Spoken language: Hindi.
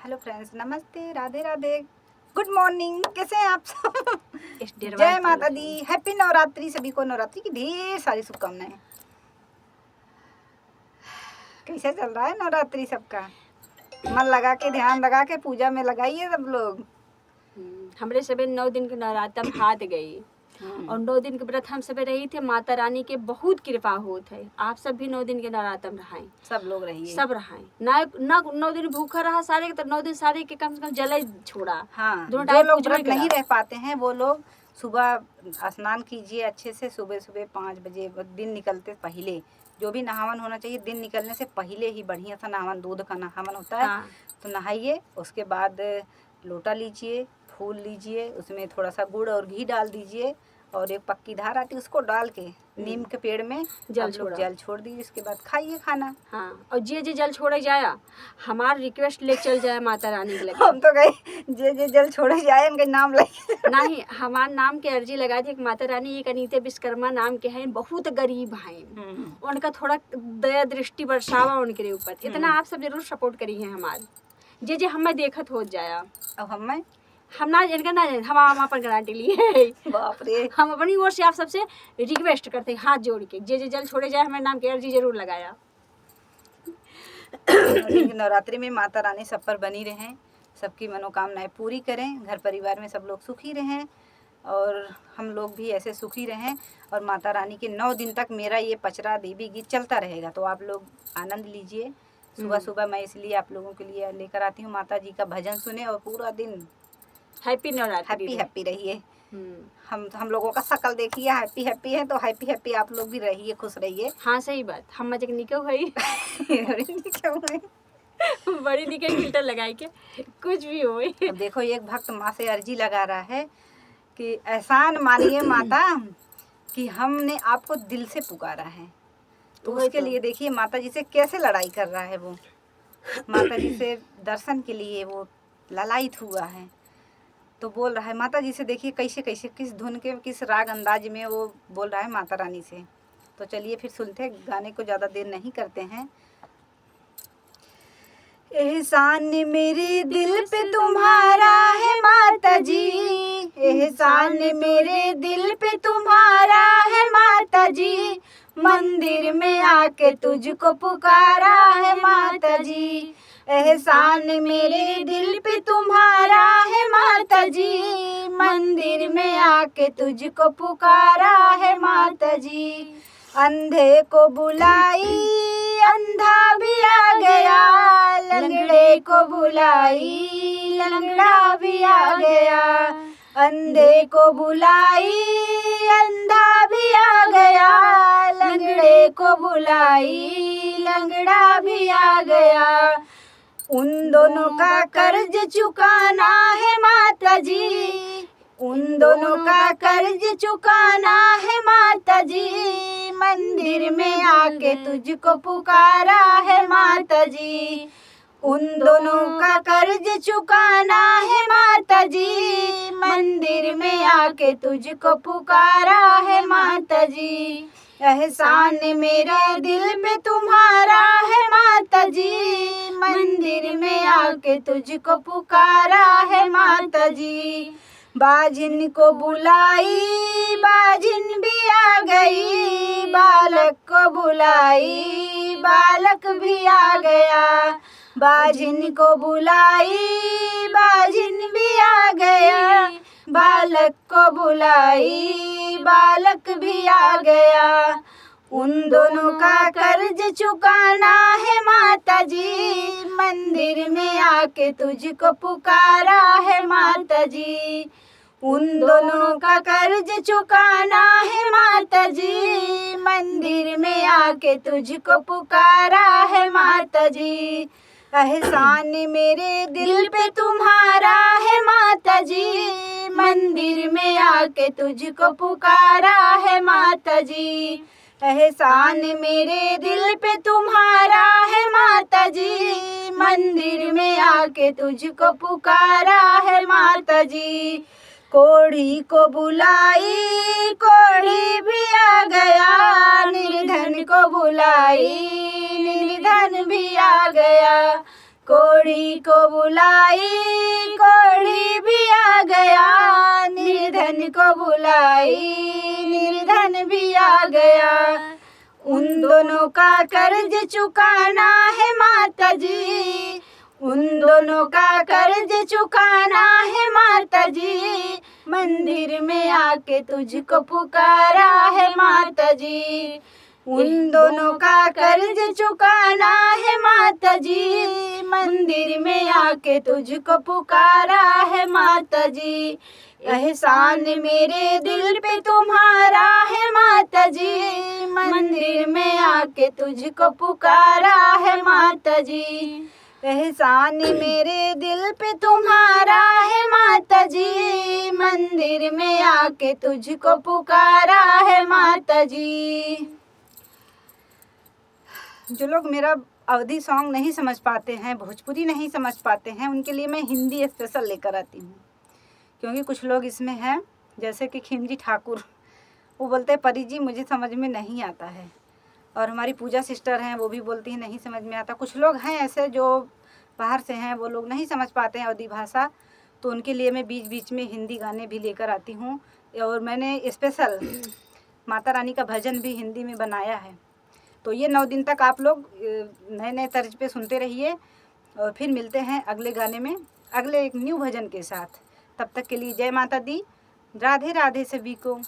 हेलो फ्रेंड्स, नमस्ते, राधे राधे, गुड मॉर्निंग। कैसे हैं आप सब? जय माता दी, हैप्पी नवरात्रि। सभी को नवरात्रि की ढेर सारी शुभकामनाएं। कैसे चल रहा है नवरात्रि सबका? मन लगा के, ध्यान लगा के पूजा में लगाइए सब लोग। हमरे सबे 9 दिन के नवरात्र हाथ गई और 9 दिन के व्रत हम सबे रही थे। माता रानी के बहुत कृपा होत है। आप सब भी 9 दिन के नवरात्र रहाएं, सब लोग रहिए, सब रहाएं ना। 9 दिन भूखा रहा सारे के, तो 9 दिन सारे के कम से कम जले छोड़ा। हाँ, दोनों जो टाइम लोग पूजो व्रत नहीं करा। रह पाते हैं वो लोग सुबह स्नान कीजिए अच्छे से। सुबह सुबह 5 बजे, दिन निकलते पहले जो भी नहावन होना चाहिए, दिन निकलने से पहले ही बढ़िया सा नहावन, दूध का नहावन होता है। हाँ। तो नहाइए, उसके बाद लोटा लीजिए, फूल लीजिए, उसमें थोड़ा सा गुड़ और घी डाल दीजिए और एक पक्की धार आती है उसको डाल के नीम के पेड़ में जल छोड़ा। जल छोड़ दीजिए। उसके बाद खाइए खाना। हाँ, और जे जल छोड़े जाया हमार रिक्वेस्ट ले चल जाए माता रानी के लगे। हम तो गए जे जल छोड़े जाए उनके नाम लगे नहीं, हमार नाम के अर्जी लगा थी। माता रानी एक अनीता विश्वकर्मा नाम के हैं, बहुत गरीब हैं। उनका थोड़ा दया दृष्टि बरसावा उनके ऊपर। इतना आप सब जरूर सपोर्ट करी है हमार। जे हमें देखत हो जाया। अब हमें हम ना इनका ना हम अपन गारंटी लिए। बाप रे, हम अपनी ओर से आप सबसे रिक्वेस्ट करते हैं हाथ जोड़ के, जे जल छोड़े जाए हमारे नाम के अर्जी जरूर लगाया। नवरात्रि में माता रानी सब पर बनी रहें, सबकी मनोकामनाएं पूरी करें, घर परिवार में सब लोग सुखी रहें और हम लोग भी ऐसे सुखी रहें। और माता रानी के 9 दिन तक मेरा ये पचरा देवी गीत चलता रहेगा, तो आप लोग आनंद लीजिए। सुबह सुबह मैं इसलिए आप लोगों के लिए लेकर आती हूँ, माता जी का भजन सुने और पूरा दिन हैप्पी नवरात्रि, हैप्पी रहिए। हम लोगों का शकल देखिए, हैप्पी है, तो हैप्पी आप लोग भी रहिए, खुश रहिए। हाँ सही बात। हम मजे निकल हुई बड़ी दिखे फिल्टर लगाई के कुछ भी हो। अब देखो, एक भक्त माँ से अर्जी लगा रहा है कि एहसान मानिए माता कि हमने आपको दिल से पुकारा है। तो उसके लिए देखिए माता जी से कैसे लड़ाई कर रहा है वो। माता जी से दर्शन के लिए वो ललायित हुआ है, तो बोल रहा है माता जी से। देखिए कैसे कैसे, किस धुन के, किस राग अंदाज में वो बोल रहा है माता रानी से। तो चलिए फिर सुनते हैं, गाने को ज़्यादा देर नहीं करते हैं। एहसान मेरे दिल पे तुम्हारा है माता जी, एहसान मेरे दिल पे तुम्हारा है माता जी, मंदिर में आके तुझको पुकारा है माता जी। एहसान मेरे दिल पे तुम्हारा है माता जी, मंदिर में आके तुझको पुकारा है माता जी। अंधे को बुलाई अंधा भी आ गया, लंगड़े को बुलाई लंगड़ा भी आ गया, अंधे को बुलाई अंधा भी आ गया, लंगड़े को बुलाई लंगड़ा भी आ गया। उन दोनों का कर्ज चुकाना है माता जी, उन दोनों का कर्ज चुकाना है माता जी, मंदिर में आके तुझको पुकारा है माता जी। उन दोनों का कर्ज चुकाना है माता जी, मंदिर में आके तुझको पुकारा है माता जी। एहसान मेरे दिल पे तुम्हारा है माता जी, मंदिर में आके तुझको पुकारा है माता जी। बाजिन को बुलाई बाजिन भी आ गई, बालक को बुलाई बालक भी आ गया, बाजिन को बुलाई बाजिन भी आ गया, बालक को बुलाई बालक भी आ गया। उन दोनों का कर्ज चुकाना है माता जी, मंदिर में आके तुझको पुकारा है माता जी। उन दोनों का कर्ज चुकाना है माता जी, मंदिर में आके तुझको पुकारा है माता जी। एहसान मेरे दिल पे तुम्हारा है माता जी, मंदिर में आके तुझको पुकारा है माता जी। एहसान मेरे दिल पे तुम्हारा है माता जी, मंदिर में आके तुझको पुकारा है माता जी। कोढ़ी को बुलाई कोढ़ी भी आ गया, निर्धन को बुलाई निर्धन भी आ गया, कोढ़ी को बुलाई कोढ़ी भी आ गया, निर्धन को बुलाई निर्धन भी आ गया। उन दोनों का कर्ज चुकाना है माता जी, उन दोनों का कर्ज चुकाना है माता जी, मंदिर में आके तुझको पुकारा है माता जी। उन दोनों का कर्ज चुकाना है माता जी, मंदिर में आके तुझको पुकारा है माता जी। एहसान मेरे दिल पे तुम्हारा है माता जी, मंदिर में आके तुझको पुकारा है माता जी। एहसान मेरे दिल पे तुम्हारा है माता जी, मंदिर में आके तुझको पुकारा है माता जी। जो लोग मेरा अवधी सॉन्ग नहीं समझ पाते हैं, भोजपुरी नहीं समझ पाते हैं, उनके लिए मैं हिंदी स्पेशल लेकर आती हूँ। क्योंकि कुछ लोग इसमें हैं, जैसे कि खिमजी ठाकुर, वो बोलते हैं परी जी मुझे समझ में नहीं आता है। और हमारी पूजा सिस्टर हैं, वो भी बोलती हैं नहीं समझ में आता। कुछ लोग हैं ऐसे जो बाहर से हैं, वो लोग नहीं समझ पाते हैं अवधी भाषा, तो उनके लिए मैं बीच बीच में हिंदी गाने भी लेकर आती हूँ। और मैंने स्पेशल माता रानी का भजन भी हिंदी में बनाया है। तो ये 9 दिन तक आप लोग नए नए तर्ज पे सुनते रहिए, और फिर मिलते हैं अगले गाने में अगले एक न्यू भजन के साथ। तब तक के लिए जय माता दी, राधे राधे सभी को।